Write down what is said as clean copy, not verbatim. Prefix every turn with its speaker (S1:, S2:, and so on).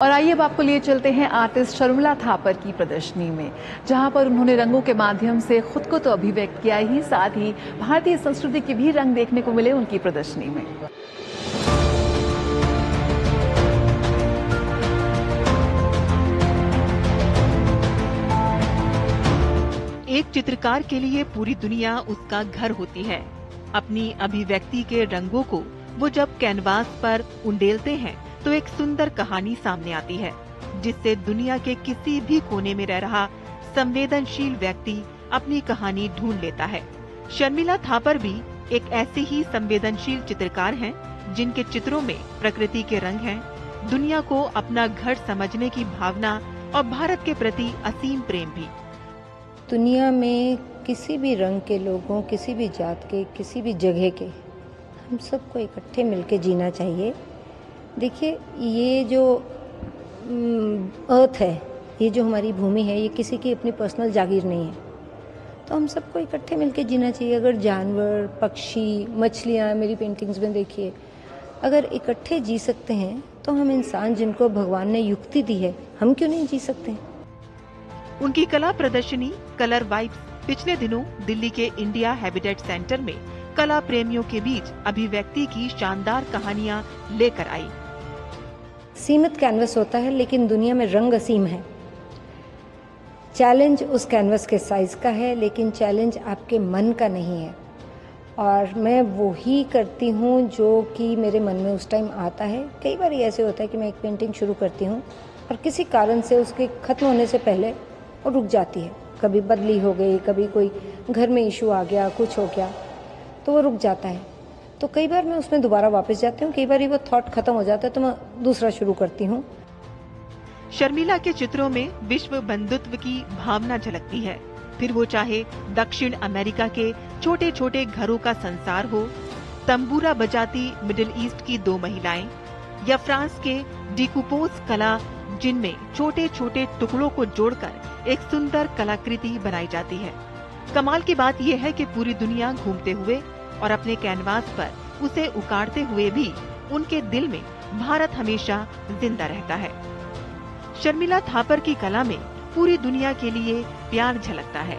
S1: और आइए अब आपको लिए चलते हैं आर्टिस्ट शर्मिला थापर की प्रदर्शनी में, जहां पर उन्होंने रंगों के माध्यम से खुद को तो अभिव्यक्त किया ही, साथ ही भारतीय संस्कृति के भी रंग देखने को मिले उनकी प्रदर्शनी में।
S2: एक चित्रकार के लिए पूरी दुनिया उसका घर होती है। अपनी अभिव्यक्ति के रंगों को वो जब कैनवास पर उंडेलते हैं तो एक सुंदर कहानी सामने आती है, जिससे दुनिया के किसी भी कोने में रह रहा संवेदनशील व्यक्ति अपनी कहानी ढूंढ लेता है। शर्मिला थापर भी एक ऐसे ही संवेदनशील चित्रकार हैं, जिनके चित्रों में प्रकृति के रंग हैं, दुनिया को अपना घर समझने की भावना और भारत के प्रति असीम प्रेम भी।
S3: दुनिया में किसी भी रंग के लोगों, किसी भी जात के, किसी भी जगह के, हम सबको इकट्ठे मिलके जीना चाहिए। देखिए, ये जो अर्थ है, ये जो हमारी भूमि है, ये किसी की अपनी पर्सनल जागीर नहीं है, तो हम सबको इकट्ठे मिलके जीना चाहिए। अगर जानवर, पक्षी, मछलियाँ, मेरी पेंटिंग्स में देखिए, अगर इकट्ठे जी सकते हैं तो हम इंसान जिनको भगवान ने युक्ति दी है, हम क्यों नहीं जी सकते हैं।
S2: उनकी कला प्रदर्शनी कलर वाइब्स पिछले दिनों दिल्ली के इंडिया हैबिटेट सेंटर में कला प्रेमियों के बीच अभिव्यक्ति की शानदार कहानियां लेकर आई।
S3: सीमित कैनवस होता है, लेकिन दुनिया में रंग असीम है। चैलेंज उस कैनवस के साइज का है, लेकिन चैलेंज आपके मन का नहीं है। और मैं वो ही करती हूँ जो कि मेरे मन में उस टाइम आता है। कई बार ये ऐसे होता है कि मैं एक पेंटिंग शुरू करती हूँ और किसी कारण से उसके ख़त्म होने से पहले वो रुक जाती है। कभी बदली हो गई, कभी कोई घर में इशू आ गया, कुछ हो गया, तो वो रुक जाता है। तो कई बार मैं उसमें दोबारा वापस जाती हूँ, कई बार वो थॉट खत्म हो जाता है तो मैं दूसरा शुरू करती हूँ।
S2: शर्मिला के चित्रों में विश्व बंधुत्व की भावना झलकती है, फिर वो चाहे दक्षिण अमेरिका के छोटे छोटे घरों का संसार हो, तंबूरा बजाती मिडिल ईस्ट की दो महिलाएं, या फ्रांस के डिकूपोज कला, जिनमें छोटे छोटे टुकड़ों को जोड़कर एक सुंदर कलाकृति बनाई जाती है। कमाल की बात यह है कि पूरी दुनिया घूमते हुए और अपने कैनवास पर उसे उकाड़ते हुए भी उनके दिल में भारत हमेशा जिंदा रहता है। शर्मिला थापर की कला में पूरी दुनिया के लिए प्यार झलकता है।